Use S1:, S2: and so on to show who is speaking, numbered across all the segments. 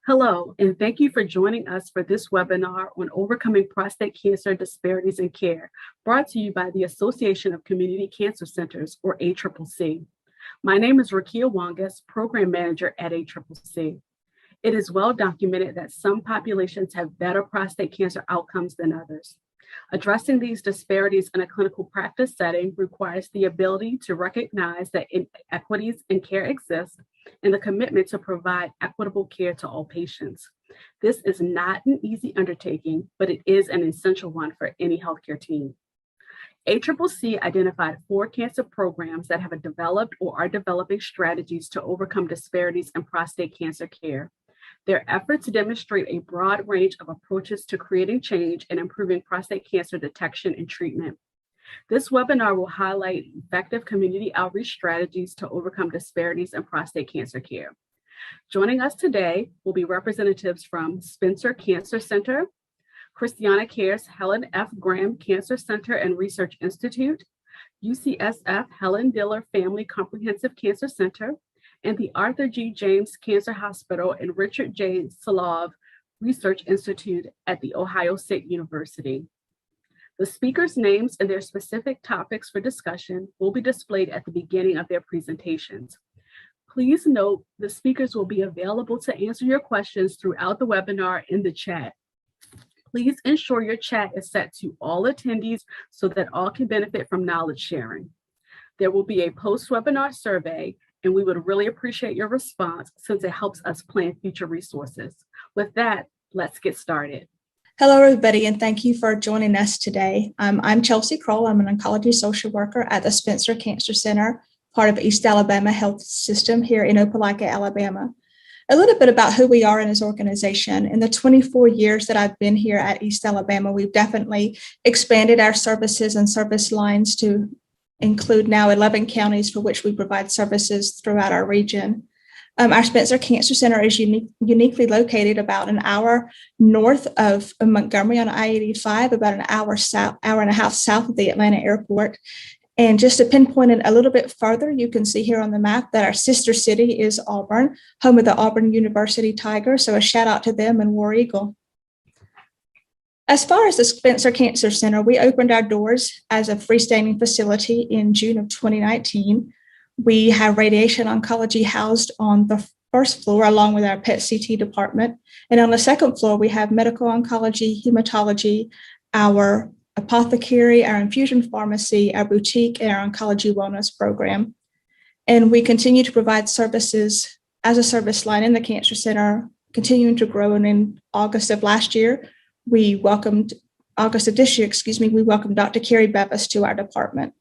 S1: Hello, and thank you for joining us for this webinar on overcoming prostate cancer disparities in care, brought to you by the Association of Community Cancer Centers, or ACCC. My name is Rakia Wangas, Program Manager at ACCC. It is well documented that some populations have better prostate cancer outcomes than others. Addressing these disparities in a clinical practice setting requires the ability to recognize that inequities in care exist and the commitment to provide equitable care to all patients. This is not an easy undertaking, but it is an essential one for any healthcare team. ACCC identified 4 cancer programs that have developed or are developing strategies to overcome disparities in prostate cancer care. Their efforts demonstrate a broad range of approaches to creating change and improving prostate cancer detection and treatment. This webinar will highlight effective community outreach strategies to overcome disparities in prostate cancer care. Joining us today will be representatives from Spencer Cancer Center, Christiana Care's Helen F. Graham Cancer Center and Research Institute, UCSF Helen Diller Family Comprehensive Cancer Center, and the Arthur G. James Cancer Hospital and Richard J. Solove Research Institute at The Ohio State University. The speakers' names and their specific topics for discussion will be displayed at the beginning of their presentations. Please note the speakers will be available to answer your questions throughout the webinar in the chat. Please ensure your chat is set to all attendees so that all can benefit from knowledge sharing. There will be a post-webinar survey, and we would really appreciate your response since it helps us plan future resources. With that, let's get started.
S2: Hello, everybody, and thank you for joining us today. I'm Chelsea Kroll. I'm an oncology social worker at the Spencer Cancer Center, part of East Alabama Health System here in Opelika, Alabama. A little bit about who we are in this organization. In the 24 years that I've been here at East Alabama, we've definitely expanded our services and service lines to include now 11 counties for which we provide services throughout our region. Our Spencer Cancer Center is uniquely located about an hour north of Montgomery on I-85, about an hour and a half south of the Atlanta airport. And just to pinpoint it a little bit further, you can see here on the map that our sister city is Auburn, home of the Auburn University Tigers. So a shout out to them and War Eagle. As far as the Spencer Cancer Center, we opened our doors as a freestanding facility in June of 2019. We have radiation oncology housed on the first floor along with our PET-CT department. And on the second floor, we have medical oncology, hematology, our apothecary, our infusion pharmacy, our boutique, and our oncology wellness program. And we continue to provide services as a service line in the Cancer Center, continuing to grow. And in August of this year, we welcomed Dr. Carrie Bevis to our department.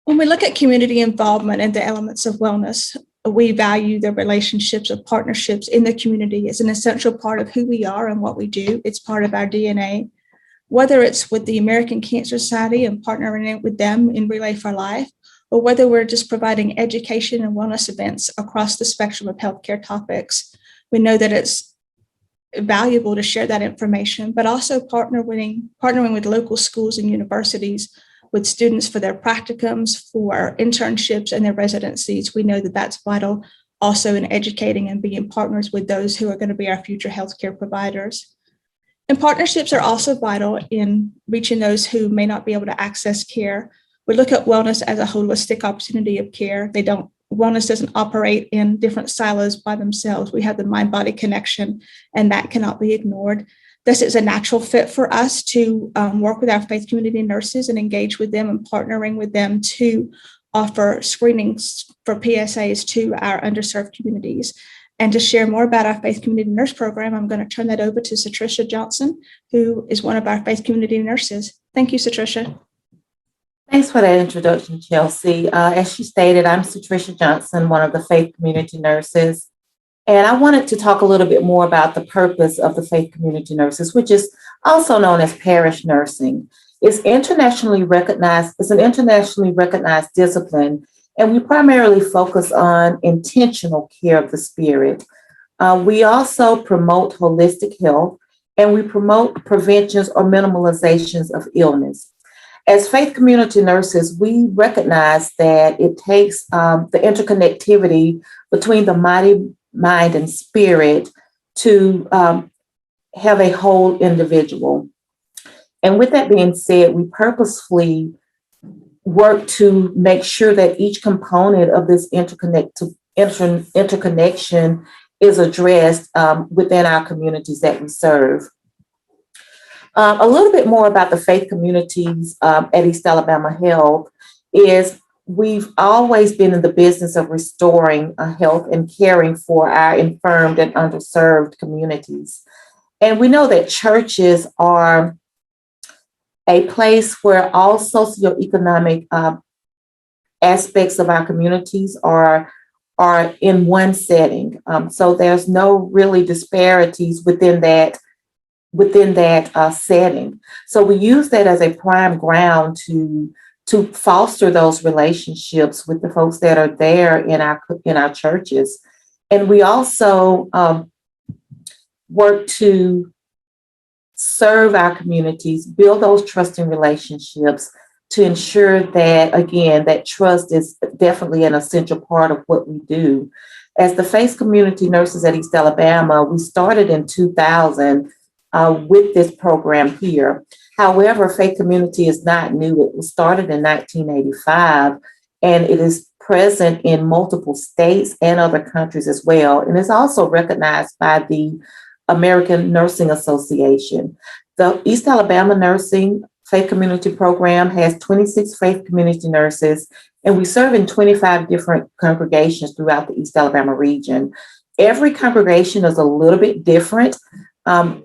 S2: When we look at community involvement and the elements of wellness, we value the relationships of partnerships in the community. It's an essential part of who we are and what we do. It's part of our DNA. Whether it's with the American Cancer Society and partnering with them in Relay for Life, or whether we're just providing education and wellness events across the spectrum of healthcare topics, we know that it's valuable to share that information, but also partnering with local schools and universities with students for their practicums, for internships, and their residencies. We know that that's vital also in educating and being partners with those who are going to be our future healthcare providers. And partnerships are also vital in reaching those who may not be able to access care. We look at wellness as a holistic opportunity of care. Wellness doesn't operate in different silos by themselves. We have the mind-body connection, and that cannot be ignored. This is a natural fit for us to work with our faith community nurses and engage with them and partnering with them to offer screenings for PSAs to our underserved communities. And to share more about our faith community nurse program, I'm going to turn that over to Satricia Johnson, who is one of our faith community nurses. Thank you, Satricia.
S3: Thanks for that introduction, Chelsea. As she stated, I'm Satricia Johnson, one of the faith community nurses. And I wanted to talk a little bit more about the purpose of the faith community nurses, which is also known as parish nursing. It's an internationally recognized discipline, and we primarily focus on intentional care of the spirit. We also promote holistic health, and we promote preventions or minimalizations of illness. As faith community nurses, we recognize that it takes the interconnectivity between the mind, and spirit to have a whole individual. And with that being said, we purposefully work to make sure that each component of this interconnection is addressed within our communities that we serve. A little bit more about the faith communities at East Alabama Health is we've always been in the business of restoring health and caring for our infirmed and underserved communities. And we know that churches are a place where all socioeconomic aspects of our communities are in one setting. So there's no really disparities within that setting. So we use that as a prime ground to foster those relationships with the folks that are there in our churches. And we also work to serve our communities, build those trusting relationships to ensure that, again, that trust is definitely an essential part of what we do. As the Faith Community Nurses at East Alabama, we started in 2000 with this program here. However, Faith Community is not new. It was started in 1985, and it is present in multiple states and other countries as well. And it's also recognized by the American Nursing Association. The East Alabama Nursing Faith Community Program has 26 faith community nurses, and we serve in 25 different congregations throughout the East Alabama region. Every congregation is a little bit different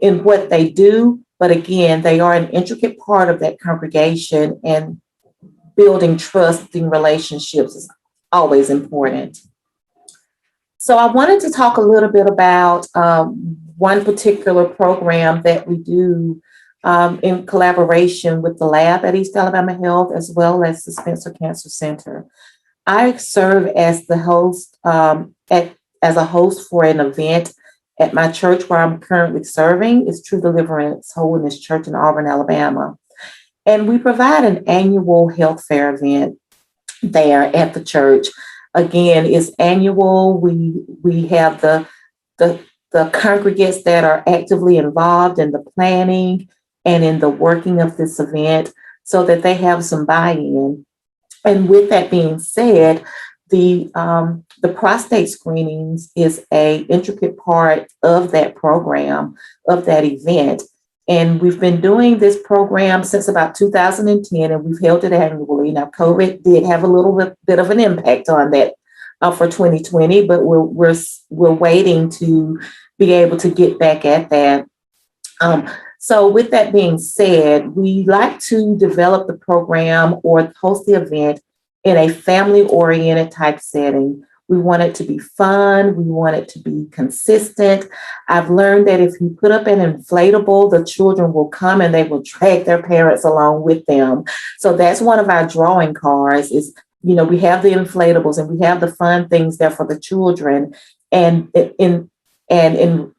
S3: in what they do, but again, they are an intricate part of that congregation, and building trusting relationships is always important. So I wanted to talk a little bit about one particular program that we do in collaboration with the lab at East Alabama Health, as well as the Spencer Cancer Center. I serve as the host, as a host for an event at my church where I'm currently serving. It's True Deliverance Holiness Church in Auburn, Alabama. And we provide an annual health fair event there at the church. Again, it's annual. We have the congregants that are actively involved in the planning and in the working of this event so that they have some buy-in. And with that being said, the prostate screenings is an intricate part of that program, of that event. And we've been doing this program since about 2010, and we've held it annually. Now, COVID did have a little bit of an impact on that for 2020, but we're waiting to be able to get back at that. So with that being said, we like to develop the program or host the event in a family-oriented type setting. We want it to be fun. We want it to be consistent. I've learned that if you put up an inflatable, the children will come and they will drag their parents along with them. So that's one of our drawing cards is, you know, we have the inflatables and we have the fun things there for the children. And in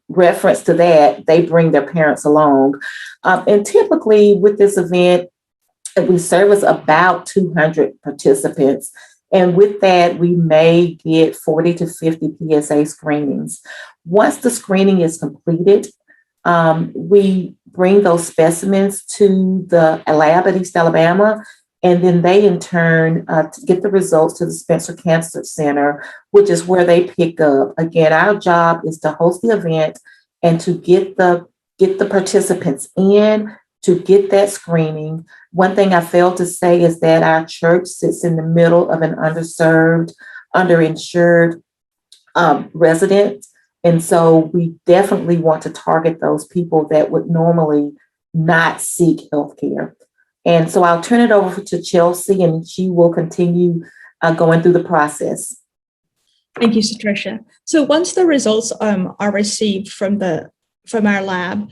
S3: reference to that, they bring their parents along. And typically with this event, we service about 200 participants. And with that, we may get 40 to 50 PSA screenings. Once the screening is completed, we bring those specimens to the lab at East Alabama, and then they in turn get the results to the Spencer Cancer Center, which is where they pick up. Again, our job is to host the event and to get the participants in, to get that screening. One thing I failed to say is that our church sits in the middle of an underserved, underinsured resident. And so we definitely want to target those people that would normally not seek healthcare. And so I'll turn it over to Chelsea, and she will continue going through the process.
S2: Thank you, Satricia. So once the results are received from our lab,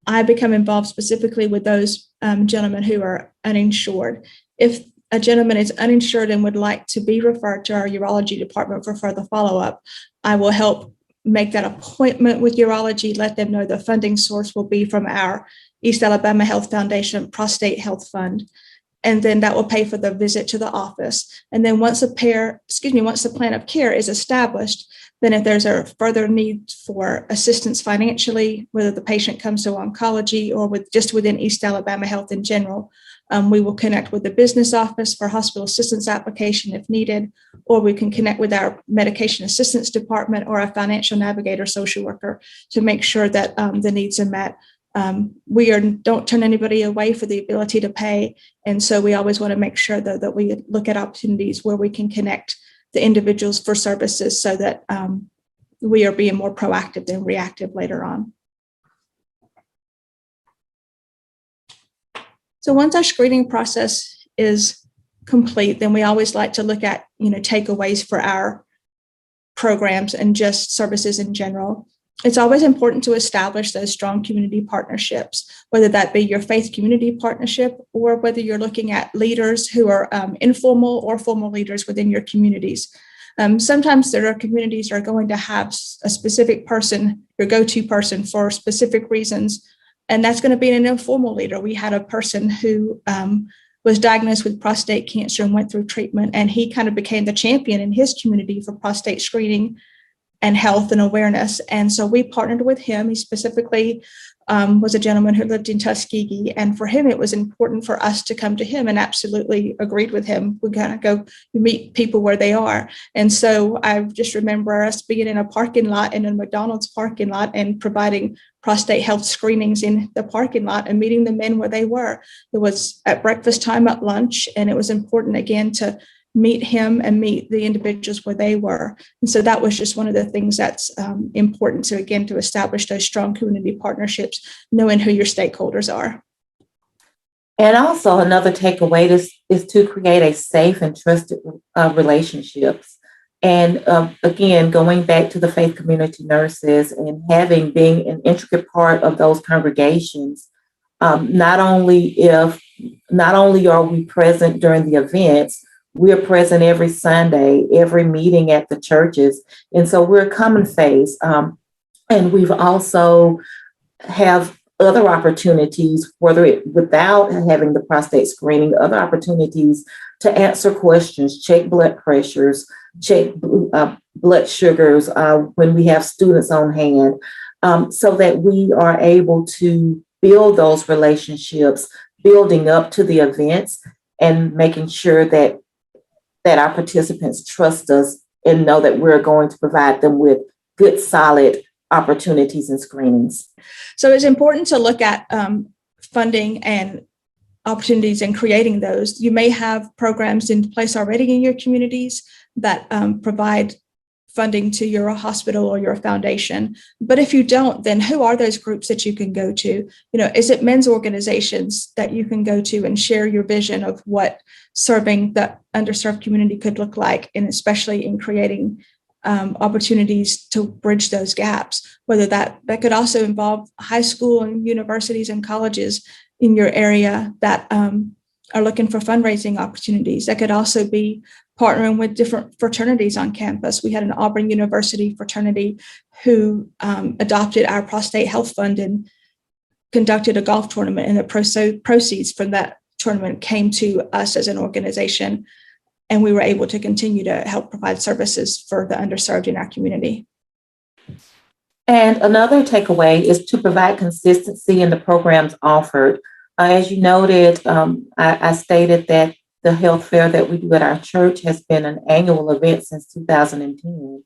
S2: I become involved specifically with those gentlemen who are uninsured. If a gentleman is uninsured and would like to be referred to our urology department for further follow-up, I will help make that appointment with urology, let them know the funding source will be from our East Alabama Health Foundation Prostate Health Fund. And then that will pay for the visit to the office. And then once the plan of care is established, Then if there's a further need for assistance financially, whether the patient comes to oncology or just within East Alabama Health in general, we will connect with the business office for hospital assistance application if needed, or we can connect with our medication assistance department or our financial navigator social worker to make sure that the needs are met. We don't turn anybody away for the ability to pay. And so we always want to make sure that we look at opportunities where we can connect the individuals for services so that we are being more proactive than reactive later on. So once our screening process is complete, then we always like to look at, takeaways for our programs and just services in general. It's always important to establish those strong community partnerships, whether that be your faith community partnership or whether you're looking at leaders who are informal or formal leaders within your communities. Sometimes there are communities that are going to have a specific person, your go-to person for specific reasons, and that's going to be an informal leader. We had a person who was diagnosed with prostate cancer and went through treatment, and he kind of became the champion in his community for prostate screening and health and awareness. And so we partnered with him. He specifically was a gentleman who lived in Tuskegee. And for him, it was important for us to come to him, and absolutely agreed with him. We kind of go meet people where they are. And so I just remember us being in a parking lot, in a McDonald's parking lot, and providing prostate health screenings in the parking lot and meeting the men where they were. It was at breakfast time, at lunch, and it was important, again, to meet him and meet the individuals where they were. And so that was just one of the things that's important to, again, to establish those strong community partnerships, knowing who your stakeholders are.
S3: And also another takeaway is to create a safe and trusted relationships. And again, going back to the faith community nurses and being an intricate part of those congregations, not only are we present during the events, we are present every Sunday, every meeting at the churches. And so we're a common face. And we've also have other opportunities, without having the prostate screening, other opportunities to answer questions, check blood pressures, check blood sugars when we have students on hand, so that we are able to build those relationships, building up to the events and making sure that our participants trust us and know that we're going to provide them with good, solid opportunities and screenings.
S2: So it's important to look at funding and opportunities and creating those. You may have programs in place already in your communities that provide funding to your hospital or your foundation. But if you don't, then who are those groups that you can go to? Is it men's organizations that you can go to and share your vision of what serving the underserved community could look like, and especially in creating opportunities to bridge those gaps, whether that could also involve high school and universities and colleges in your area that are looking for fundraising opportunities. That could also be partnering with different fraternities on campus. We had an Auburn University fraternity who adopted our prostate health fund and conducted a golf tournament, and the proceeds from that tournament came to us as an organization, and we were able to continue to help provide services for the underserved in our community.
S3: And another takeaway is to provide consistency in the programs offered. As you noted, I stated that the health fair that we do at our church has been an annual event since 2010.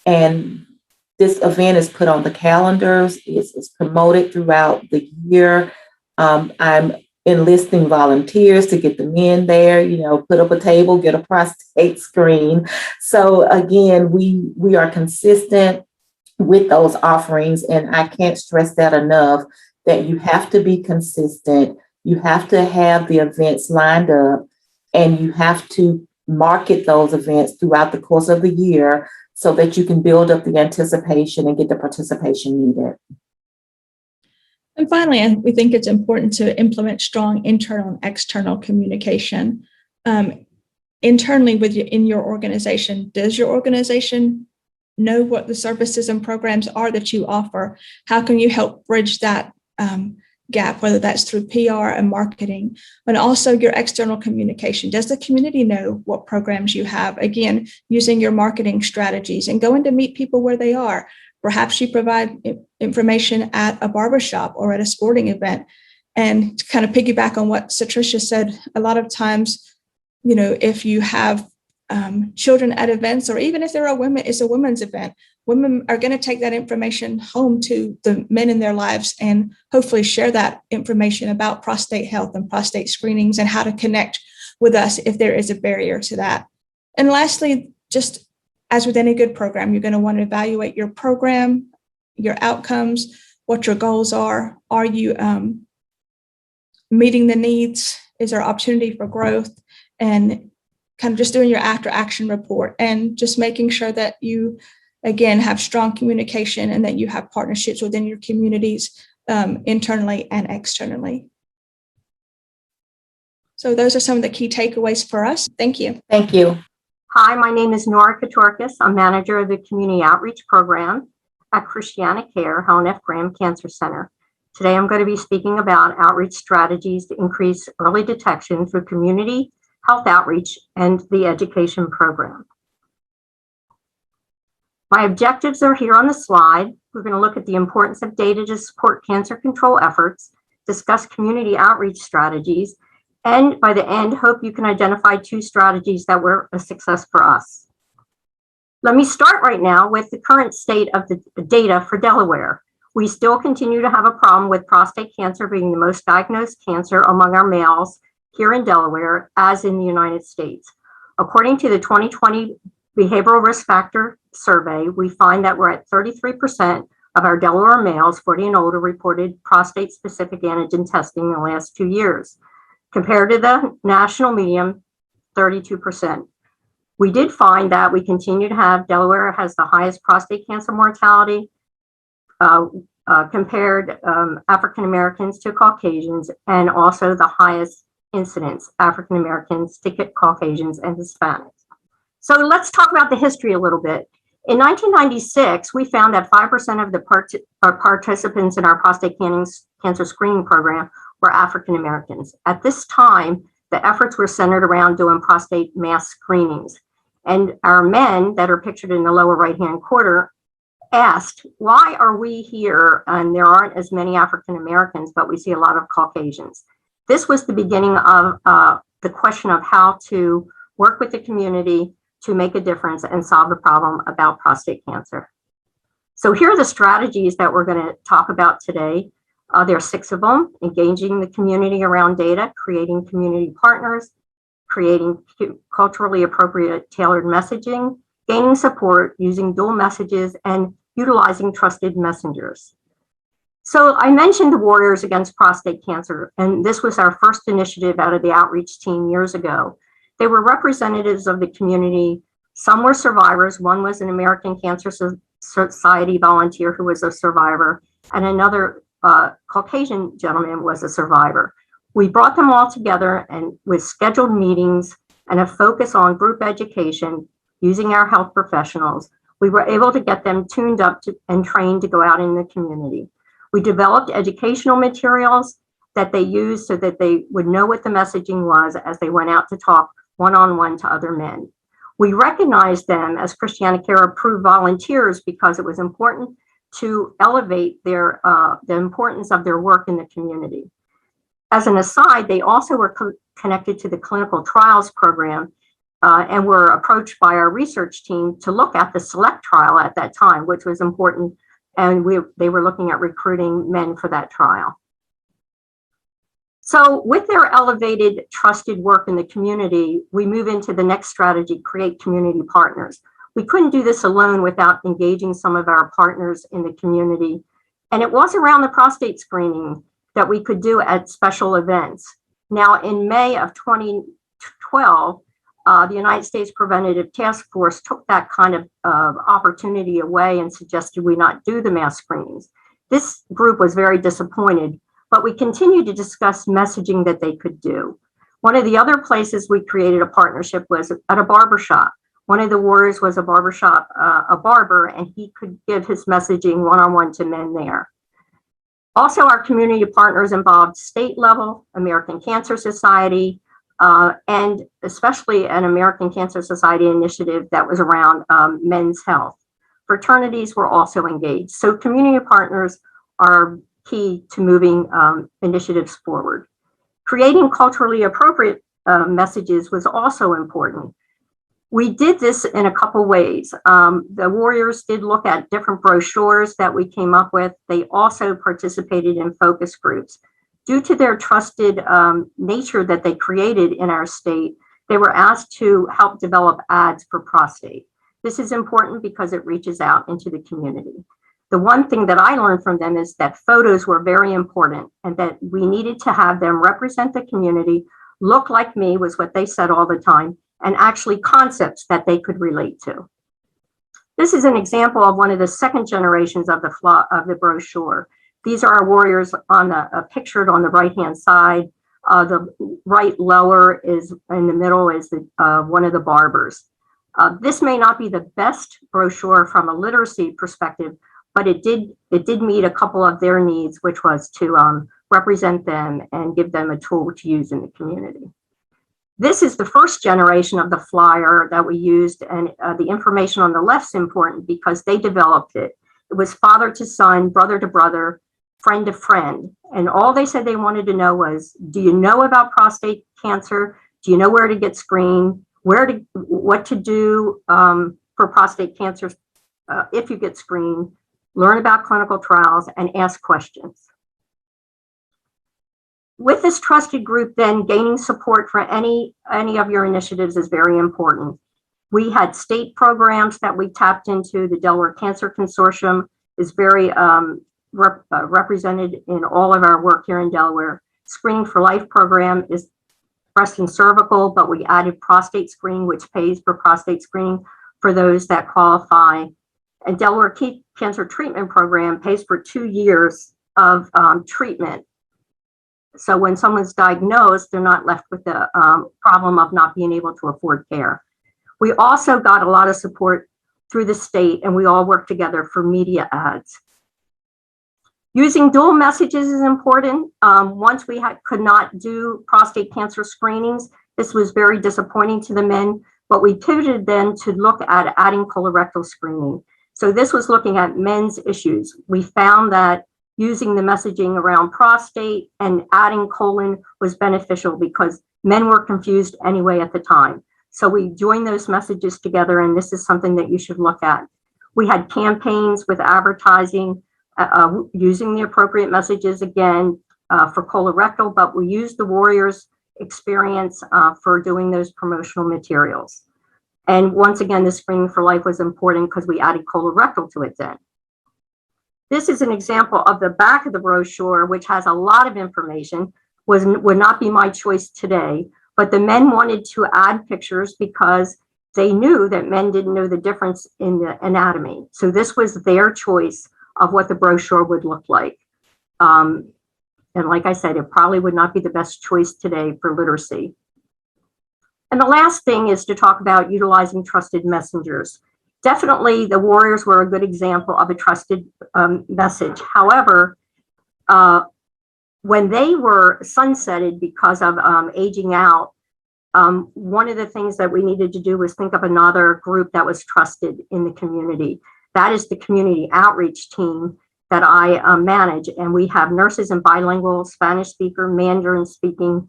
S3: And this event is put on the calendars, it's promoted throughout the year. I'm enlisting volunteers to get the men there, put up a table, get a prostate screen. So again, we are consistent with those offerings, and I can't stress that enough, that you have to be consistent. You have to have the events lined up, and you have to market those events throughout the course of the year so that you can build up the anticipation and get the participation needed.
S2: And finally, we think it's important to implement strong internal and external communication. Internally in your organization, does your organization know what the services and programs are that you offer? How can you help bridge that gap, whether that's through PR and marketing, and also your external communication. Does the community know what programs you have? Again, using your marketing strategies and going to meet people where they are. Perhaps you provide information at a barbershop or at a sporting event. And to kind of piggyback on what Satricia said, a lot of times, if you have children at events, or even if there are women, it's a women's event, women are going to take that information home to the men in their lives and hopefully share that information about prostate health and prostate screenings and how to connect with us if there is a barrier to that. And lastly, just as with any good program, you're going to want to evaluate your program, your outcomes, what your goals are. Are you meeting the needs? Is there opportunity for growth? And kind of just doing your after action report and just making sure that you, again, have strong communication and that you have partnerships within your communities, internally and externally. So those are some of the key takeaways for us. Thank you.
S3: Thank you.
S4: Hi, my name is Narnika Palmer. I'm manager of the Community Outreach Program at Christiana Care, Helen F. Graham Cancer Center. Today, I'm going to be speaking about outreach strategies to increase early detection through community health outreach and the education program. My objectives are here on the slide. We're going to look at the importance of data to support cancer control efforts, discuss community outreach strategies, and by the end, hope you can identify 2 strategies that were a success for us. Let me start right now with the current state of the data for Delaware. We still continue to have a problem with prostate cancer being the most diagnosed cancer among our males here in Delaware, as in the United States. According to the 2020 Behavioral Risk Factor Survey, we find that we're at 33% of our Delaware males 40 and older reported prostate-specific antigen testing in the last 2 years, compared to the national median, 32%. We did find that we continue to have, Delaware has the highest prostate cancer mortality, compared African Americans to Caucasians, and also the highest incidence African Americans to Caucasians and Hispanics. So let's talk about the history a little bit. In 1996, we found that 5% of the participants in our prostate cancer screening program were African Americans. At this time, the efforts were centered around doing prostate mass screenings. And our men that are pictured in the lower right-hand corner asked, why are we here and there aren't as many African Americans, but we see a lot of Caucasians? This was the beginning of the question of how to work with the community to make a difference and solve the problem about prostate cancer. So here are the strategies that we're going to talk about today. There are 6 of them: engaging the community around data, creating community partners, creating culturally appropriate tailored messaging, gaining support, using dual messages, and utilizing trusted messengers. So I mentioned the Warriors Against Prostate Cancer, and this was our first initiative out of the outreach team years ago. They were representatives of the community. Some were survivors. One was an American Cancer Society volunteer who was a survivor, and another Caucasian gentleman was a survivor. We brought them all together and with scheduled meetings and a focus on group education using our health professionals, we were able to get them tuned up and trained to go out in the community. We developed educational materials that they used so that they would know what the messaging was as they went out to talk one-on-one to other men. We recognized them as Christiana Care approved volunteers because it was important to elevate the importance of their work in the community. As an aside, they also were connected to the clinical trials program and were approached by our research team to look at the SELECT trial at that time, which was important, and they were looking at recruiting men for that trial. So with their elevated, trusted work in the community, we move into the next strategy, create community partners. We couldn't do this alone without engaging some of our partners in the community. And it was around the prostate screening that we could do at special events. Now, in May of 2012, the United States Preventative Task Force took that kind of opportunity away and suggested we not do the mass screenings. This group was very disappointed, but we continued to discuss messaging that they could do. One of the other places we created a partnership was at a barbershop. One of the warriors was a barbershop, a barber, and he could give his messaging one-on-one to men there. Also, our community partners involved state level, American Cancer Society, and especially an American Cancer Society initiative that was around men's health. Fraternities were also engaged. So community partners are key to moving initiatives forward. Creating culturally appropriate messages was also important. We did this in a couple ways. The Warriors did look at different brochures that we came up with. They also participated in focus groups. Due to their trusted nature that they created in our state, they were asked to help develop ads for prostate. This is important because it reaches out into the community. The one thing that I learned from them is that photos were very important and that we needed to have them represent the community, look like me was what they said all the time, and actually concepts that they could relate to. This is an example of one of the second generations of the brochure. These are our warriors on pictured on the right-hand side. The right lower is in the middle is one of the barbers. This may not be the best brochure from a literacy perspective, but it did meet a couple of their needs, which was to represent them and give them a tool to use in the community. This is the first generation of the flyer that we used, and the information on the left is important because they developed it. It was father to son, brother to brother, friend to friend, and all they said they wanted to know was, do you know about prostate cancer? Do you know where to get screened? What to do for prostate cancer if you get screened? Learn about clinical trials and ask questions. With this trusted group, then gaining support for any of your initiatives is very important. We had state programs that we tapped into. The Delaware Cancer Consortium is very represented in all of our work here in Delaware. Screening for Life program is breast and cervical, but we added prostate screening, which pays for prostate screening for those that qualify. And Delaware Cancer Treatment Program pays for 2 years of treatment. So when someone's diagnosed, they're not left with the problem of not being able to afford care. We also got a lot of support through the state, and we all worked together for media ads. Using dual messages is important. Once we could not do prostate cancer screenings, this was very disappointing to the men, but we pivoted then to look at adding colorectal screening. So this was looking at men's issues. We found that using the messaging around prostate and adding colon was beneficial because men were confused anyway at the time. So we joined those messages together, and this is something that you should look at. We had campaigns with advertising using the appropriate messages again for colorectal, but we used the Warriors experience for doing those promotional materials. And once again, the Screening for Life was important because we added colorectal to it then. This is an example of the back of the brochure, which has a lot of information, would not be my choice today, but the men wanted to add pictures because they knew that men didn't know the difference in the anatomy. So this was their choice of what the brochure would look like. And like I said, it probably would not be the best choice today for literacy. And the last thing is to talk about utilizing trusted messengers. Definitely, the Warriors were a good example of a trusted message. However, when they were sunsetted because of aging out, one of the things that we needed to do was think of another group that was trusted in the community. That is the community outreach team that I manage. And we have nurses and bilingual Spanish speaker, Mandarin speaking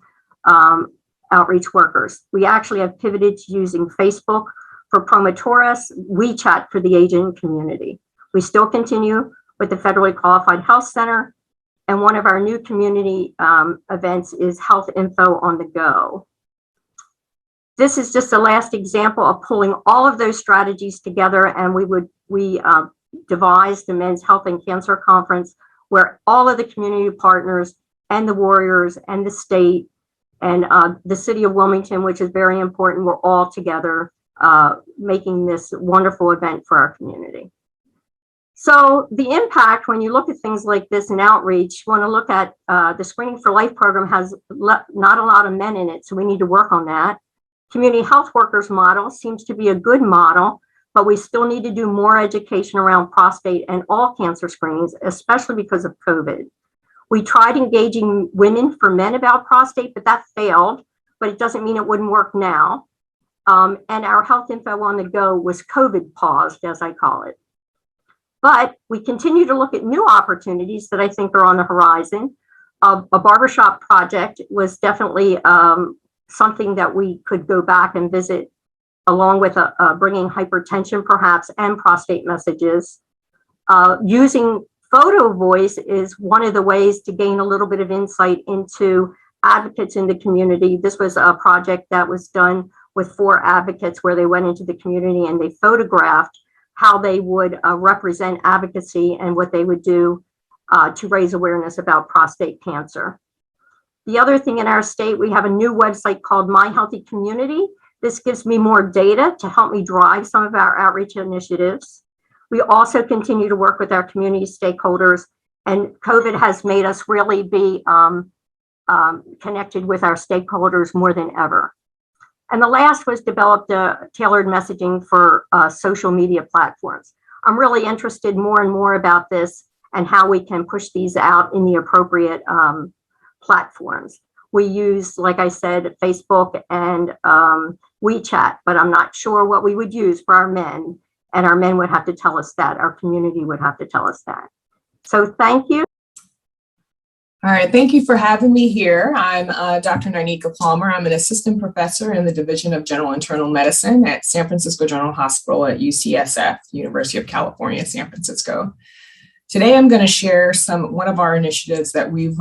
S4: outreach workers. We actually have pivoted to using Facebook for promotores, WeChat for the aging community. We still continue with the Federally Qualified Health Center. And one of our new community events is Health Info on the Go. This is just the last example of pulling all of those strategies together, and we devised the Men's Health and Cancer Conference, where all of the community partners and the Warriors and the state and the city of Wilmington, which is very important, we're all together making this wonderful event for our community. So the impact, when you look at things like this in outreach, you want to look at the Screening for Life program has not a lot of men in it, so we need to work on that. Community health workers model seems to be a good model, but we still need to do more education around prostate and all cancer screenings, especially because of COVID. We tried engaging Women for Men about prostate, but that failed, but it doesn't mean it wouldn't work now. And our health info on the go was COVID paused, as I call it. But we continue to look at new opportunities that I think are on the horizon. A barbershop project was definitely something that we could go back and visit, along with bringing hypertension perhaps and prostate messages. Using photo voice is one of the ways to gain a little bit of insight into advocates in the community. This was a project that was done with 4 advocates where they went into the community and they photographed how they would represent advocacy and what they would do to raise awareness about prostate cancer. The other thing in our state, we have a new website called My Healthy Community. This gives me more data to help me drive some of our outreach initiatives. We also continue to work with our community stakeholders, and COVID has made us really be connected with our stakeholders more than ever. And the last was developed tailored messaging for social media platforms. I'm really interested more and more about this and how we can push these out in the appropriate platforms. We use, like I said, Facebook and WeChat, but I'm not sure what we would use for our men. And our men would have to tell us that. Our community would have to tell us that. So thank you.
S5: All right, thank you for having me here. I'm Dr. Narnika Palmer. I'm an assistant professor in the Division of General Internal Medicine at San Francisco General Hospital at UCSF, University of California, San Francisco. Today, I'm going to share one of our initiatives that we've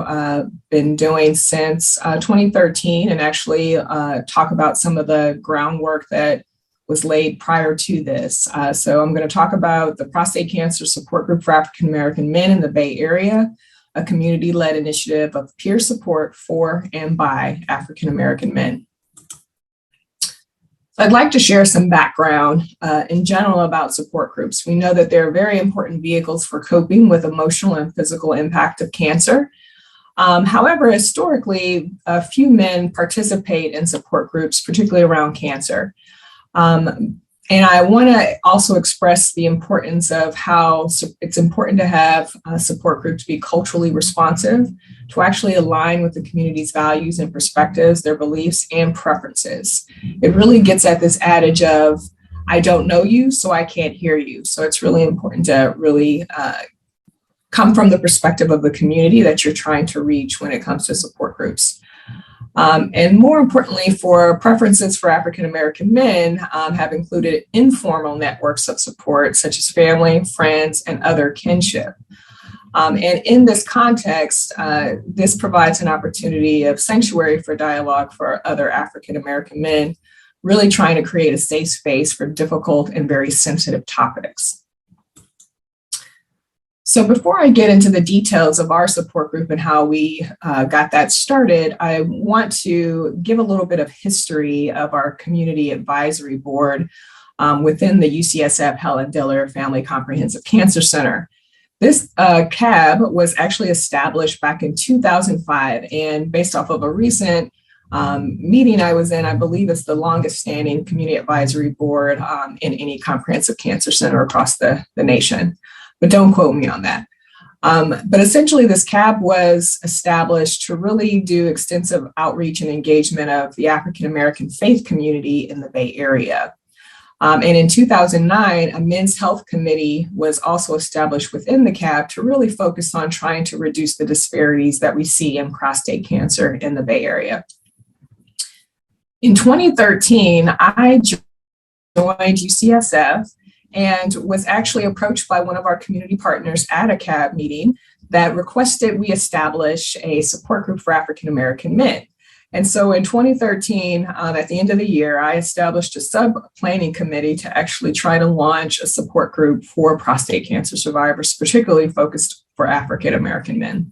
S5: been doing since 2013 and actually talk about some of the groundwork that was laid prior to this. So I'm going to talk about the Prostate Cancer Support Group for African American Men in the Bay Area, a community-led initiative of peer support for and by African American men. I'd like to share some background in general about support groups. We know that they're very important vehicles for coping with emotional and physical impact of cancer. However, historically, a few men participate in support groups, particularly around cancer. And I want to also express the importance of how it's important to have a support group to be culturally responsive, to actually align with the community's values and perspectives, their beliefs and preferences. It really gets at this adage of, I don't know you, so I can't hear you. So it's really important to really come from the perspective of the community that you're trying to reach when it comes to support groups. And more importantly, for preferences for African American men have included informal networks of support, such as family, friends, and other kinship. And in this context, this provides an opportunity of sanctuary for dialogue for other African American men, really trying to create a safe space for difficult and very sensitive topics. So before I get into the details of our support group and how we got that started, I want to give a little bit of history of our community advisory board within the UCSF Helen Diller Family Comprehensive Cancer Center. This CAB was actually established back in 2005, and based off of a recent meeting I was in, I believe it's the longest standing community advisory board in any comprehensive cancer center across the nation. But don't quote me on that. But essentially, this CAB was established to really do extensive outreach and engagement of the African American faith community in the Bay Area. And in 2009, a men's health committee was also established within the CAB to really focus on trying to reduce the disparities that we see in prostate cancer in the Bay Area. In 2013, I joined UCSF and was actually approached by one of our community partners at a CAB meeting that requested we establish a support group for African American men. And so in 2013, at the end of the year, I established a sub-planning committee to actually try to launch a support group for prostate cancer survivors, particularly focused for African American men.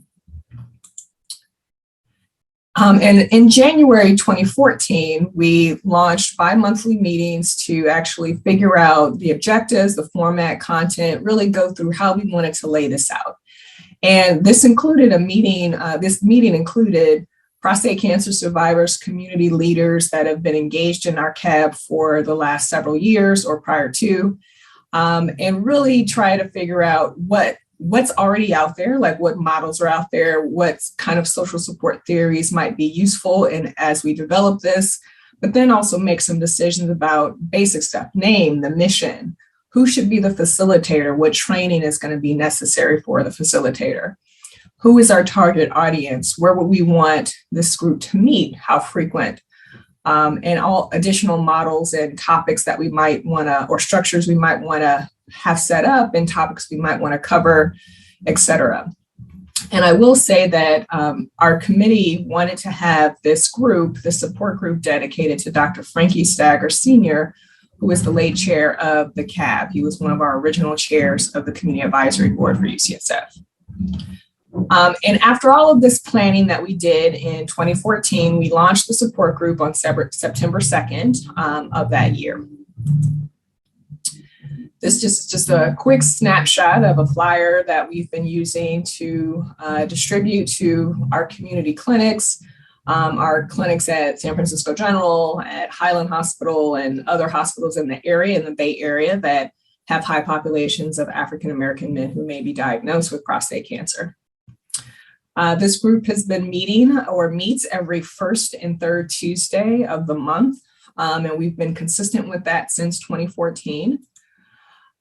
S5: And in January 2014, we launched bi-monthly meetings to actually figure out the objectives, the format, content, really go through how we wanted to lay this out. And this included a meeting, this meeting included prostate cancer survivors, community leaders that have been engaged in our CAB for the last several years or prior to, and really try to figure out what what's already out there, like what models are out there, what kind of social support theories might be useful and as we develop this, but then also make some decisions about basic stuff, name, the mission, who should be the facilitator, what training is going to be necessary for the facilitator, who is our target audience, where would we want this group to meet, how frequent, and all additional models and topics that we might want to, or structures we might want to have set up and topics we might want to cover, et cetera. And I will say that our committee wanted to have this group, the support group dedicated to Dr. Frankie Stagger Sr., who is the late chair of the CAB. He was one of our original chairs of the Community Advisory Board for UCSF. And after all of this planning that we did in 2014, we launched the support group on September 2nd of that year. This is just a quick snapshot of a flyer that we've been using to distribute to our community clinics, our clinics at San Francisco General, at Highland Hospital, and other hospitals in the area, in the Bay Area, that have high populations of African American men who may be diagnosed with prostate cancer. This group has been meeting or meets every first and third Tuesday of the month, and we've been consistent with that since 2014.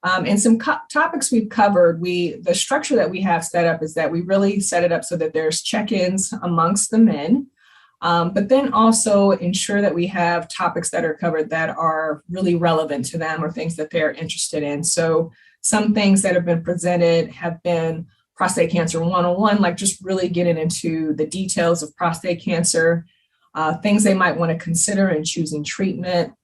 S5: And some topics we've covered, the structure that we have set up is that we really set it up so that there's check-ins amongst the men, but then also ensure that we have topics that are covered that are really relevant to them or things that they're interested in. So some things that have been presented have been prostate cancer 101, like just really getting into the details of prostate cancer, things they might want to consider in choosing treatment,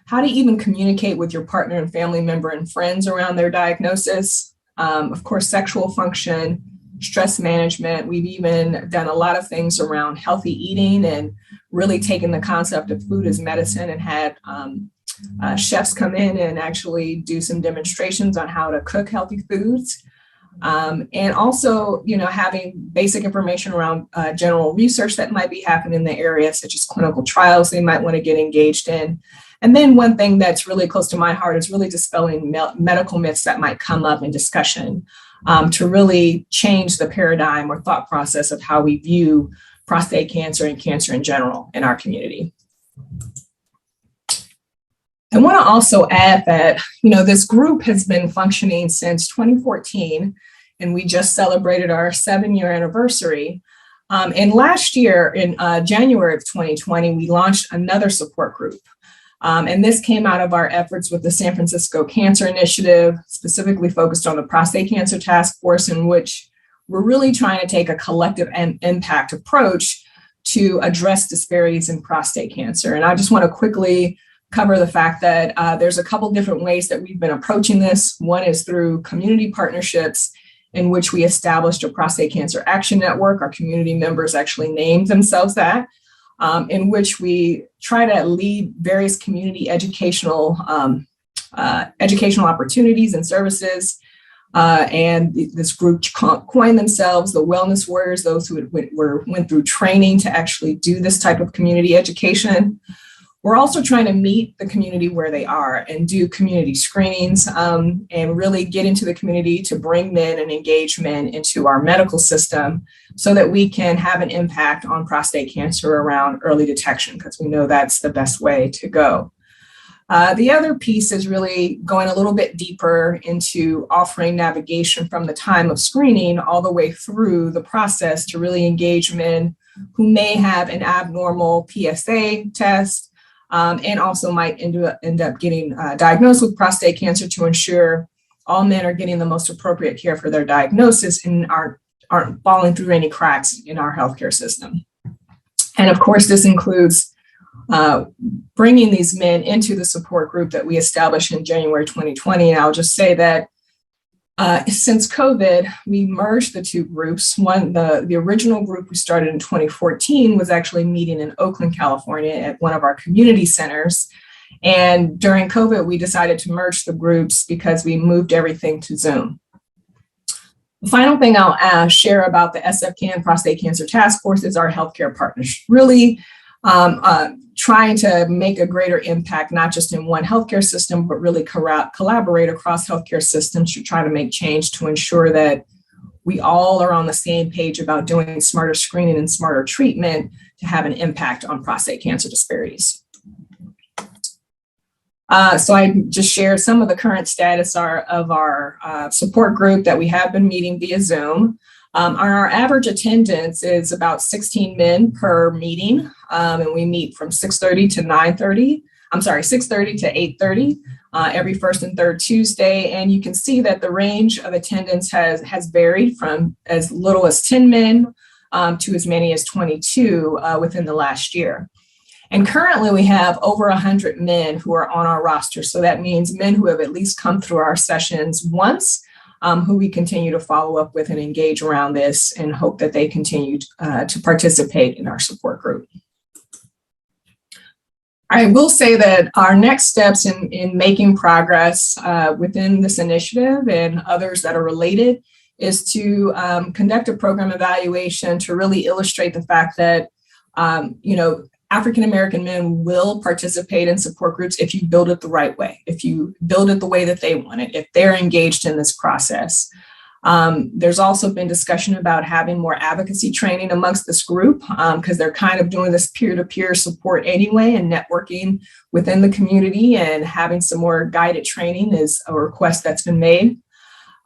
S5: how to even communicate with your partner and family member and friends around their diagnosis, of course, sexual function, stress management. We've even done a lot of things around healthy eating and really taken the concept of food as medicine and had chefs come in and actually do some demonstrations on how to cook healthy foods. And also, having basic information around general research that might be happening in the area, such as clinical trials they might want to get engaged in. And then one thing that's really close to my heart is really dispelling medical myths that might come up in discussion to really change the paradigm or thought process of how we view prostate cancer and cancer in general in our community. I want to also add that, this group has been functioning since 2014, and we just celebrated our 7-year anniversary. And last year, in January of 2020, we launched another support group. And this came out of our efforts with the San Francisco Cancer Initiative, specifically focused on the Prostate Cancer Task Force, in which we're really trying to take a collective and impact approach to address disparities in prostate cancer. And I just want to quickly cover the fact that there's a couple different ways that we've been approaching this. One is through community partnerships, in which we established a prostate cancer action network. Our community members actually named themselves that. In which we try to lead various community educational opportunities and services. And this group coined themselves the Wellness Warriors, those who went through training to actually do this type of community education. We're also trying to meet the community where they are and do community screenings and really get into the community to bring men and engage men into our medical system so that we can have an impact on prostate cancer around early detection, because we know that's the best way to go. The other piece is really going a little bit deeper into offering navigation from the time of screening all the way through the process to really engage men who may have an abnormal PSA test, and also might end up getting diagnosed with prostate cancer, to ensure all men are getting the most appropriate care for their diagnosis and aren't falling through any cracks in our healthcare system. And of course, this includes bringing these men into the support group that we established in January 2020. And I'll just say that since COVID, we merged the two groups. The original group we started in 2014 was actually meeting in Oakland, California at one of our community centers. And during COVID, we decided to merge the groups because we moved everything to Zoom. The final thing I'll share about the SFCAN Prostate Cancer Task Force is our healthcare partners, really trying to make a greater impact, not just in one healthcare system, but really collaborate across healthcare systems to try to make change to ensure that we all are on the same page about doing smarter screening and smarter treatment to have an impact on prostate cancer disparities. So I just shared some of the current status of our support group that we have been meeting via Zoom. Our average attendance is about 16 men per meeting, and we meet from 6:30 to 9:30. I'm sorry, 6:30 to 8:30 every first and third Tuesday. And you can see that the range of attendance has varied from as little as 10 men to as many as 22 within the last year. And currently we have over 100 men who are on our roster. So that means men who have at least come through our sessions once, who we continue to follow up with and engage around this and hope that they continue to participate in our support group. I will say that our next steps in making progress within this initiative and others that are related is to conduct a program evaluation to really illustrate the fact that, African-American men will participate in support groups if you build it the right way, if you build it the way that they want it, if they're engaged in this process. There's also been discussion about having more advocacy training amongst this group because they're kind of doing this peer-to-peer support anyway and networking within the community, and having some more guided training is a request that's been made.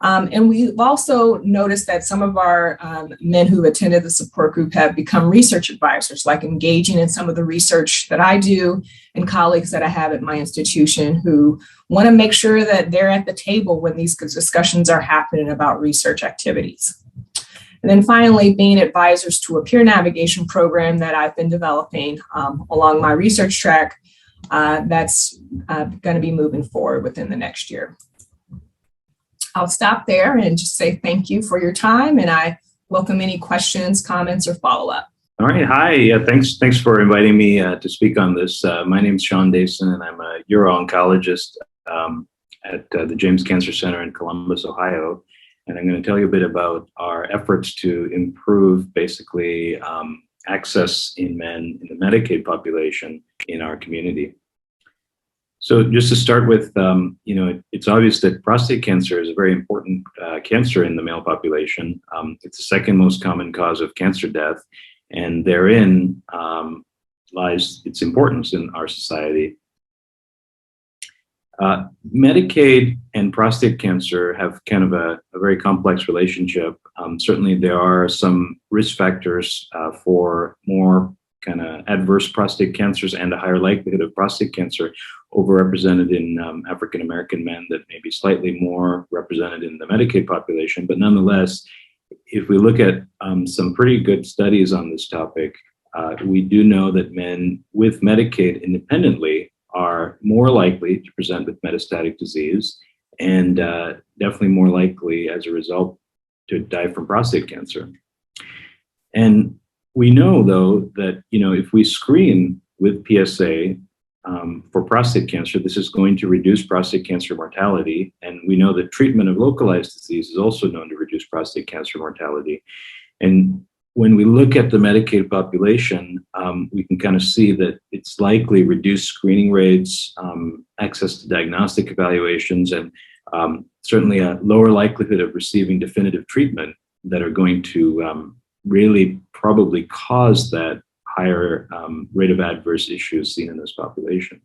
S5: And we've also noticed that some of our men who attended the support group have become research advisors, like engaging in some of the research that I do and colleagues that I have at my institution who want to make sure that they're at the table when these discussions are happening about research activities. And then finally, being advisors to a peer navigation program that I've been developing along my research track that's going to be moving forward within the next year. I'll stop there and just say thank you for your time, and I welcome any questions, comments, or follow-up.
S6: All right, hi. Yeah, thanks for inviting me to speak on this. My name is Sean Dason, and I'm a uro-oncologist at the James Cancer Center in Columbus, Ohio. And I'm going to tell you a bit about our efforts to improve basically access in men in the Medicaid population in our community. So just to start with, it's obvious that prostate cancer is a very important cancer in the male population. It's the second most common cause of cancer death, and therein lies its importance in our society. Medicaid and prostate cancer have kind of a very complex relationship. Certainly there are some risk factors for more kind of adverse prostate cancers and a higher likelihood of prostate cancer overrepresented in African-American men that may be slightly more represented in the Medicaid population. But nonetheless, if we look at some pretty good studies on this topic, we do know that men with Medicaid independently are more likely to present with metastatic disease and definitely more likely as a result to die from prostate cancer. And we know, though, that if we screen with PSA for prostate cancer, this is going to reduce prostate cancer mortality. And we know that treatment of localized disease is also known to reduce prostate cancer mortality. And when we look at the Medicaid population, we can kind of see that it's likely reduced screening rates, access to diagnostic evaluations, and certainly a lower likelihood of receiving definitive treatment that are going to really probably cause that higher rate of adverse issues seen in this population.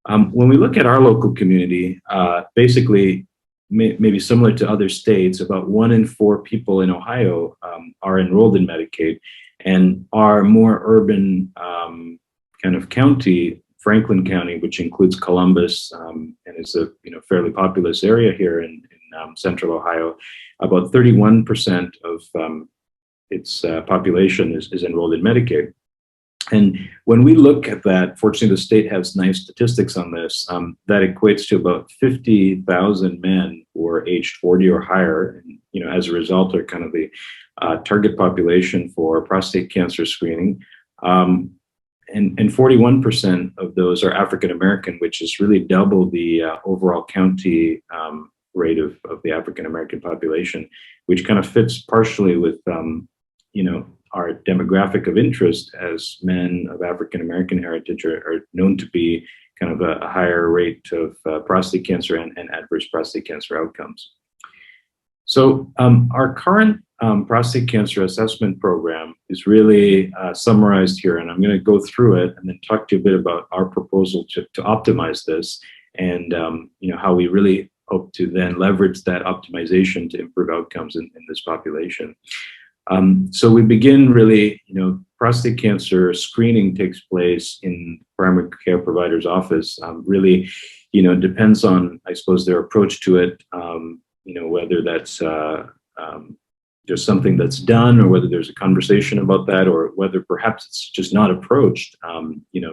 S6: When we look at our local community, basically, maybe similar to other states, about 1 in 4 people in Ohio are enrolled in Medicaid, and our more urban kind of county, Franklin County, which includes Columbus and is a fairly populous area here in central Ohio, about 31% of its population is enrolled in Medicaid. And when we look at that, fortunately, the state has nice statistics on this. That equates to about 50,000 men who are aged 40 or higher, and as a result, are kind of the target population for prostate cancer screening. And 41% of those are African American, which is really double the overall county rate of the African American population, which kind of fits partially with our demographic of interest, as men of African American heritage are known to be kind of a higher rate of prostate cancer and adverse prostate cancer outcomes. So our current prostate cancer assessment program is really summarized here, and I'm going to go through it and then talk to you a bit about our proposal to optimize this, and how we really hope to then leverage that optimization to improve outcomes in this population. So we begin really, prostate cancer screening takes place in primary care provider's office. Really, depends on, I suppose, their approach to it. Whether that's just something that's done, or whether there's a conversation about that, or whether perhaps it's just not approached,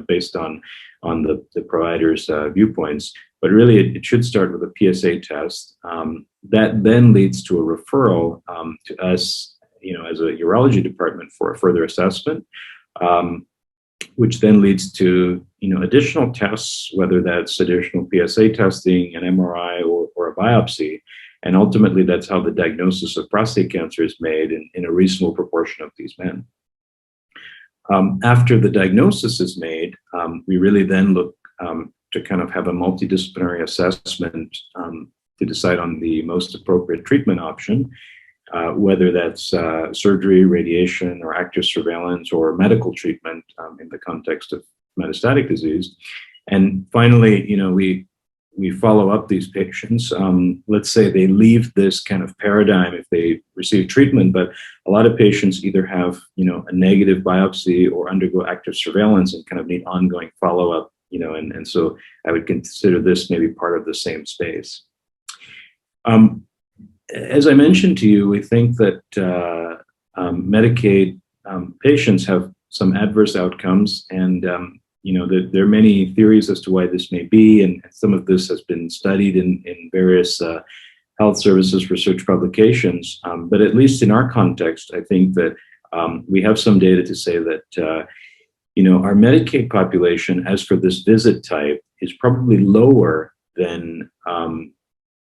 S6: based on the provider's viewpoints. But really, it should start with a PSA test. That then leads to a referral to us, as a urology department for a further assessment, which then leads to, additional tests, whether that's additional PSA testing, an MRI, or a biopsy. And ultimately, that's how the diagnosis of prostate cancer is made in a reasonable proportion of these men. After the diagnosis is made, we really then look to kind of have a multidisciplinary assessment to decide on the most appropriate treatment option, whether that's surgery, radiation, or active surveillance, or medical treatment in the context of metastatic disease. And finally, we follow up these patients. Let's say they leave this kind of paradigm if they receive treatment, but a lot of patients either have, a negative biopsy or undergo active surveillance and kind of need ongoing follow-up, and so I would consider this maybe part of the same space. As I mentioned to you, we think that Medicaid patients have some adverse outcomes, and there are many theories as to why this may be, and some of this has been studied in various health services research publications. But at least in our context, I think that we have some data to say that our Medicaid population, as for this visit type, is probably lower than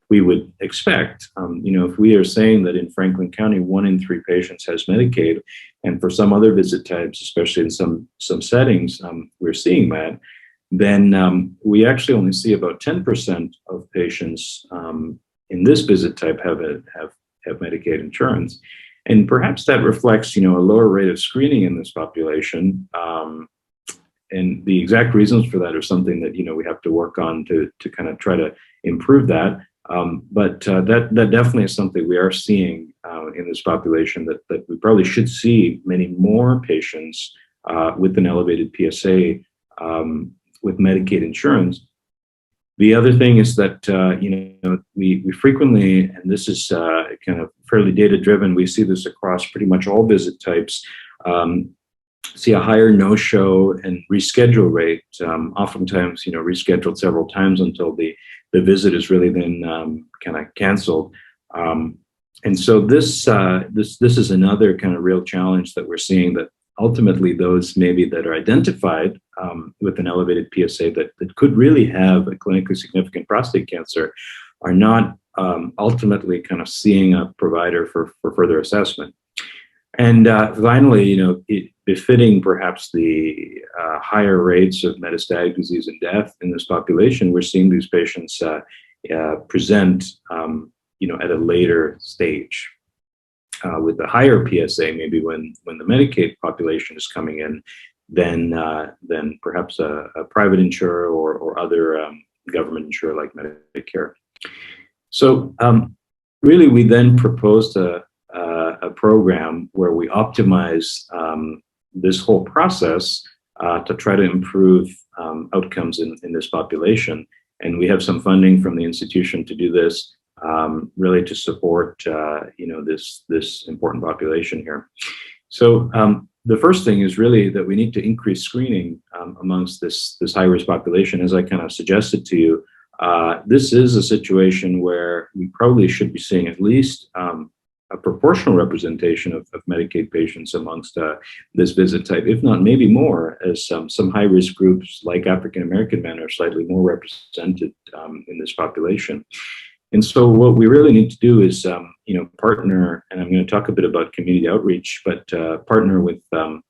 S6: we would expect. If we are saying that in Franklin County, 1 in 3 patients has Medicaid, and for some other visit types, especially in some settings, we're seeing that, then we actually only see about 10% of patients in this visit type have Medicaid insurance. And perhaps that reflects, a lower rate of screening in this population. And the exact reasons for that are something that, we have to work on to kind of try to improve that. But that definitely is something we are seeing in this population, that we probably should see many more patients with an elevated PSA with Medicaid insurance. The other thing is that, we frequently, and this is kind of fairly data-driven, we see this across pretty much all visit types, see a higher no-show and reschedule rate, oftentimes, rescheduled several times until the visit is really then kind of canceled. And so this is another kind of real challenge that we're seeing, that ultimately those maybe that are identified with an elevated PSA that could really have a clinically significant prostate cancer are not ultimately kind of seeing a provider for further assessment. And finally, befitting perhaps the higher rates of metastatic disease and death in this population, we're seeing these patients present, at a later stage with a higher PSA, maybe when the Medicaid population is coming in, than perhaps a private insurer or other government insurer like Medicare. So really, we then proposed a program where we optimize this whole process to try to improve outcomes in this population. And we have some funding from the institution to do this, really to support this important population here. So the first thing is really that we need to increase screening amongst this high-risk population. As I kind of suggested to you, this is a situation where we probably should be seeing at least a proportional representation of Medicaid patients amongst this visit type, if not maybe more, as some high-risk groups like African-American men are slightly more represented in this population. And so what we really need to do is, partner, and I'm going to talk a bit about community outreach, but partner with, the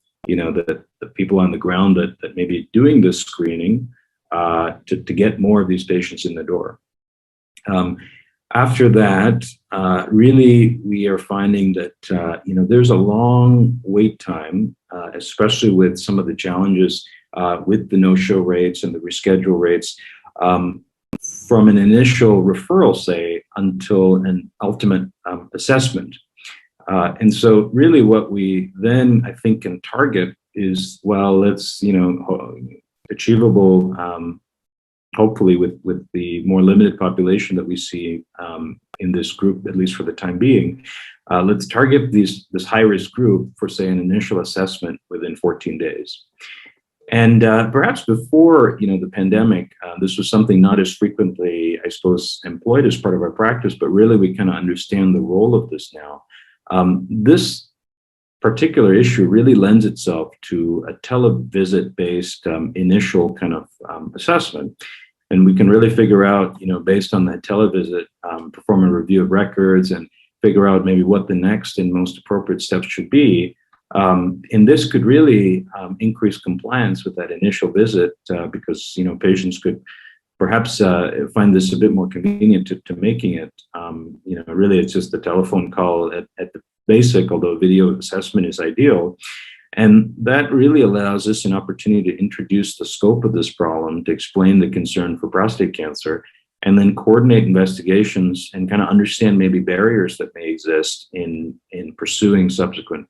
S6: people on the ground that may be doing this screening to get more of these patients in the door. After that, really, we are finding that, there's a long wait time, especially with some of the challenges with the no-show rates and the reschedule rates, from an initial referral, say, until an ultimate assessment. And so really what we then, I think, can target is, well, let's, achievable, hopefully with the more limited population that we see in this group, at least for the time being, let's target this high-risk group for, say, an initial assessment within 14 days. And perhaps before, the pandemic, this was something not as frequently, I suppose, employed as part of our practice, but really we kind of understand the role of this now. This particular issue really lends itself to a televisit-based initial kind of assessment. And we can really figure out, based on that televisit, perform a review of records and figure out maybe what the next and most appropriate steps should be. And this could really increase compliance with that initial visit because, patients could perhaps find this a bit more convenient to making it. Really it's just a telephone call at the basic, although video assessment is ideal. And that really allows us an opportunity to introduce the scope of this problem, to explain the concern for prostate cancer, and then coordinate investigations and kind of understand maybe barriers that may exist in pursuing subsequent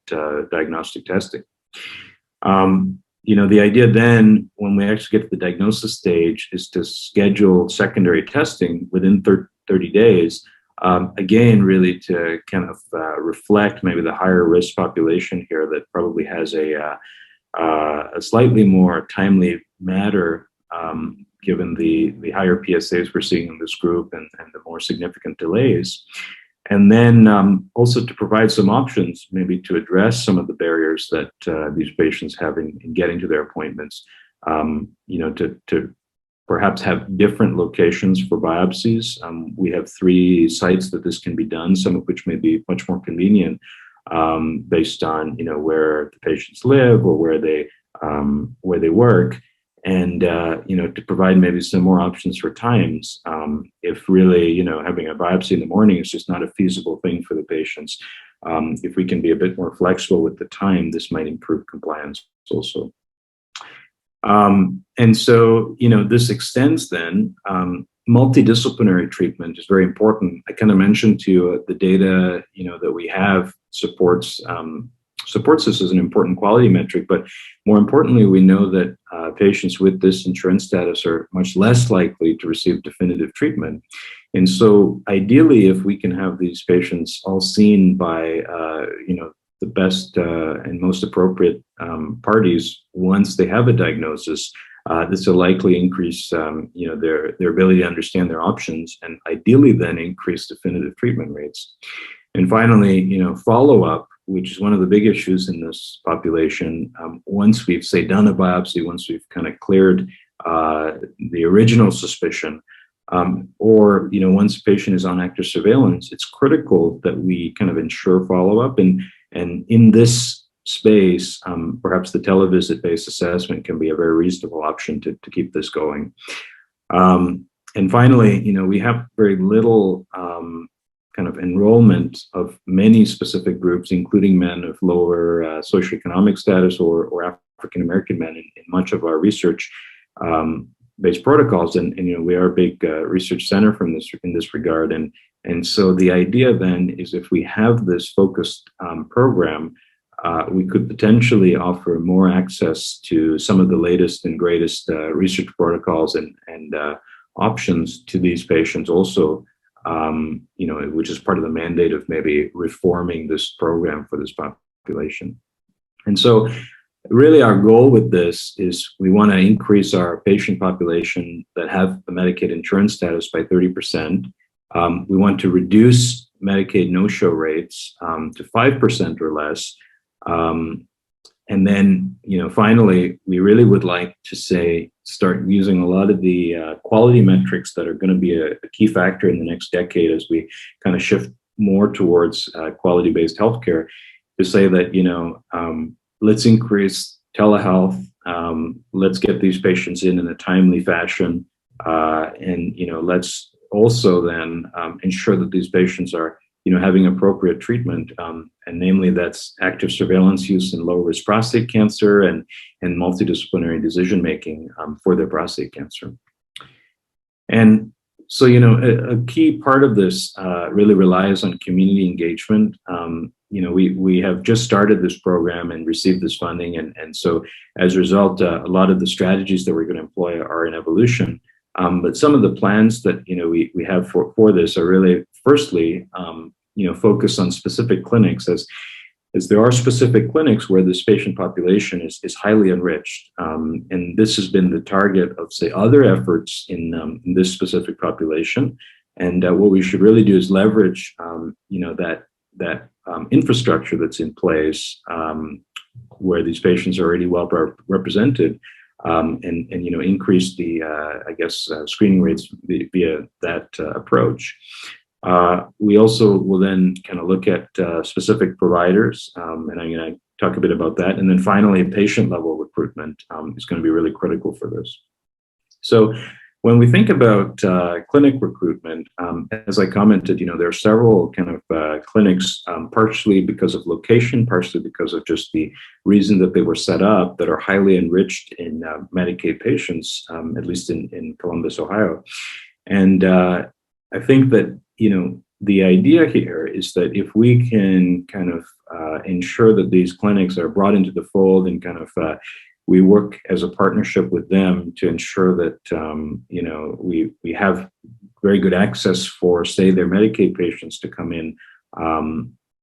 S6: diagnostic testing. The idea then, when we actually get to the diagnosis stage, is to schedule secondary testing within 30 days, again, really to kind of reflect maybe the higher risk population here that probably has a slightly more timely matter, given the higher PSAs we're seeing in this group and the more significant delays. And then also to provide some options, maybe to address some of the barriers that these patients have in getting to their appointments, to perhaps have different locations for biopsies. We have 3 sites that this can be done, some of which may be much more convenient based on, where the patients live or where they work. And, to provide maybe some more options for times, if really, having a biopsy in the morning is just not a feasible thing for the patients. If we can be a bit more flexible with the time, this might improve compliance also. And so, this extends then, multidisciplinary treatment is very important. I kind of mentioned to you the data, that we have supports this as an important quality metric, but more importantly, we know that patients with this insurance status are much less likely to receive definitive treatment. And so ideally, if we can have these patients all seen by, the best and most appropriate parties once they have a diagnosis, this will likely increase, their ability to understand their options and ideally then increase definitive treatment rates. And finally, follow-up, which is one of the big issues in this population. Once we've, say, done a biopsy, once we've kind of cleared the original suspicion, or, once a patient is on active surveillance, it's critical that we kind of ensure follow-up. And in this space, perhaps the televisit-based assessment can be a very reasonable option to keep this going. And finally, we have very little kind of enrollment of many specific groups, including men of lower socioeconomic status or African-American men in much of our research based protocols. And we are a big research center in this regard. And so the idea then is if we have this focused program, we could potentially offer more access to some of the latest and greatest research protocols and options to these patients also, which is part of the mandate of maybe reforming this program for this population. And so really our goal with this is we want to increase our patient population that have a Medicaid insurance status by 30%. We want to reduce Medicaid no-show rates to 5% or less. And then, finally, we really would like to start using a lot of the quality metrics that are going to be a key factor in the next decade as we kind of shift more towards quality-based healthcare, to say that, let's increase telehealth, let's get these patients in a timely fashion, and, let's also then ensure that these patients are, having appropriate treatment, and namely that's active surveillance use in low-risk prostate cancer and multidisciplinary decision-making for their prostate cancer. And so, a key part of this really relies on community engagement. We have just started this program and received this funding. And so as a result, a lot of the strategies that we're going to employ are in evolution. But some of the plans that, we have for this are really, firstly, focus on specific clinics, as there are specific clinics where this patient population is highly enriched. And this has been the target of, say, other efforts in this specific population. And what we should really do is leverage, that infrastructure that's in place where these patients are already well represented, and increase the, screening rates via that approach. We also will then kind of look at specific providers, and I'm going to talk a bit about that. And then finally, patient level recruitment is going to be really critical for this. So when we think about clinic recruitment, as I commented, there are several kind of clinics, partially because of location, partially because of just the reason that they were set up, that are highly enriched in Medicaid patients, at least in Columbus, Ohio. And I think that, the idea here is that if we can kind of ensure that these clinics are brought into the fold and kind of we work as a partnership with them to ensure that, we have very good access for, say, their Medicaid patients to come in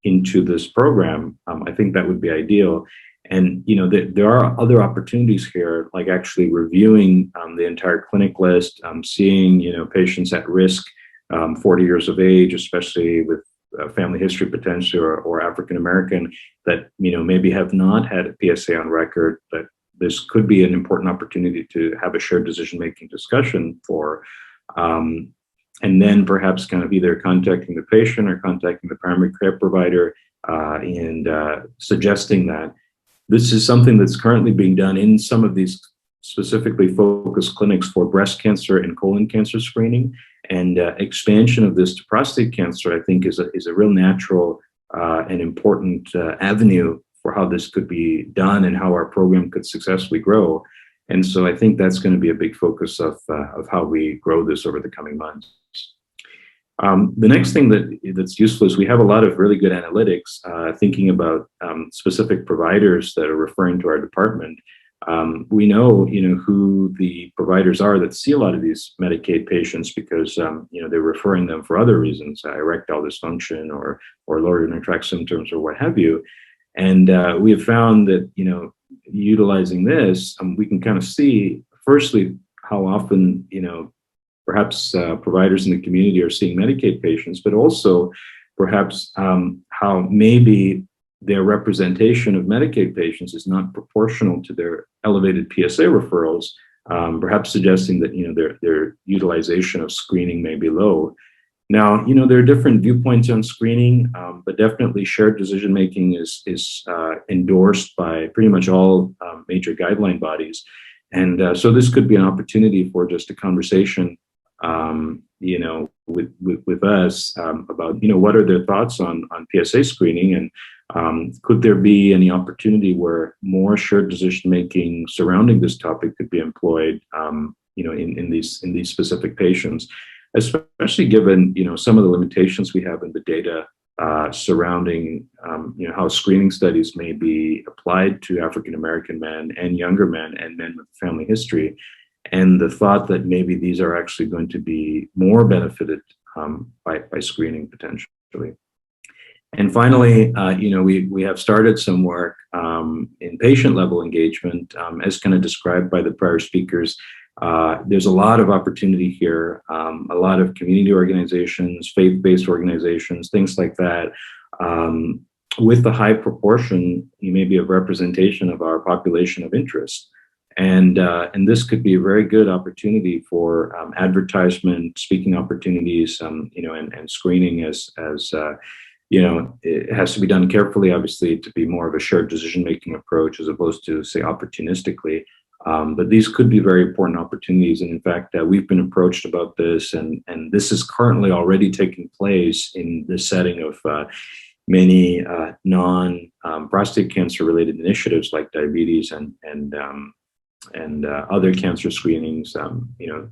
S6: into this program, I think that would be ideal. And, there are other opportunities here, like actually reviewing the entire clinic list, seeing, patients at risk, 40 years of age, especially with family history potentially, or African-American that, maybe have not had a PSA on record, that this could be an important opportunity to have a shared decision-making discussion for, and then perhaps kind of either contacting the patient or contacting the primary care provider and suggesting that. This is something that's currently being done in some of these specifically focused clinics for breast cancer and colon cancer screening. And expansion of this to prostate cancer, I think, is a real natural and important avenue for how this could be done and how our program could successfully grow. And so I think that's going to be a big focus of how we grow this over the coming months. The next thing that's useful is we have a lot of really good analytics thinking about specific providers that are referring to our department. We know, who the providers are that see a lot of these Medicaid patients because, they're referring them for other reasons, erectile dysfunction or lower urinary tract symptoms or what have you. And we have found that, utilizing this, we can kind of see, firstly, how often, perhaps providers in the community are seeing Medicaid patients, but also perhaps how maybe their representation of Medicaid patients is not proportional to their elevated PSA referrals, perhaps suggesting that, their utilization of screening may be low. Now, there are different viewpoints on screening, but definitely shared decision-making is endorsed by pretty much all major guideline bodies. And so this could be an opportunity for just a conversation, with us about, what are their thoughts on PSA screening, and could there be any opportunity where more shared decision-making surrounding this topic could be employed, in these specific patients, especially given, some of the limitations we have in the data surrounding, how screening studies may be applied to African-American men and younger men and men with family history, and the thought that maybe these are actually going to be more benefited by screening potentially. And finally, we have started some work in patient-level engagement, as kind of described by the prior speakers. There's a lot of opportunity here, a lot of community organizations, faith-based organizations, things like that, with the high proportion, maybe of representation of our population of interest. And this could be a very good opportunity for advertisement, speaking opportunities, and screening as it has to be done carefully, obviously, to be more of a shared decision-making approach as opposed to, say, opportunistically. But these could be very important opportunities. And in fact, we've been approached about this, and this is currently already taking place in the setting of many non-prostate cancer related initiatives like diabetes and other cancer screenings,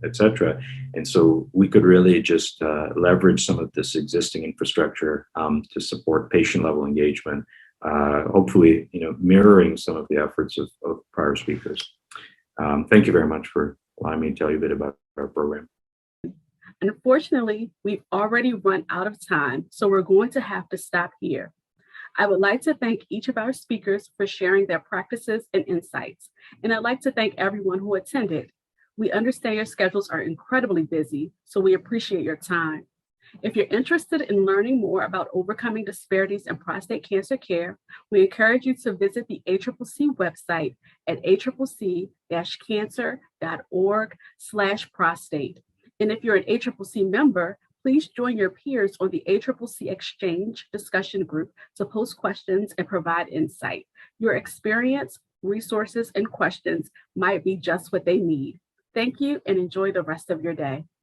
S6: et cetera. And so we could really just leverage some of this existing infrastructure to support patient level engagement, hopefully, mirroring some of the efforts of prior speakers. Thank you very much for allowing me to tell you a bit about our program.
S1: Unfortunately, we've already run out of time, so we're going to have to stop here. I would like to thank each of our speakers for sharing their practices and insights, and I'd like to thank everyone who attended. We understand your schedules are incredibly busy, so we appreciate your time. If you're interested in learning more about overcoming disparities in prostate cancer care, we encourage you to visit the ACCC website at accc-cancer.org/prostate. And if you're an ACCC member, please join your peers on the ACCC Exchange discussion group to post questions and provide insight. Your experience, resources, and questions might be just what they need. Thank you and enjoy the rest of your day.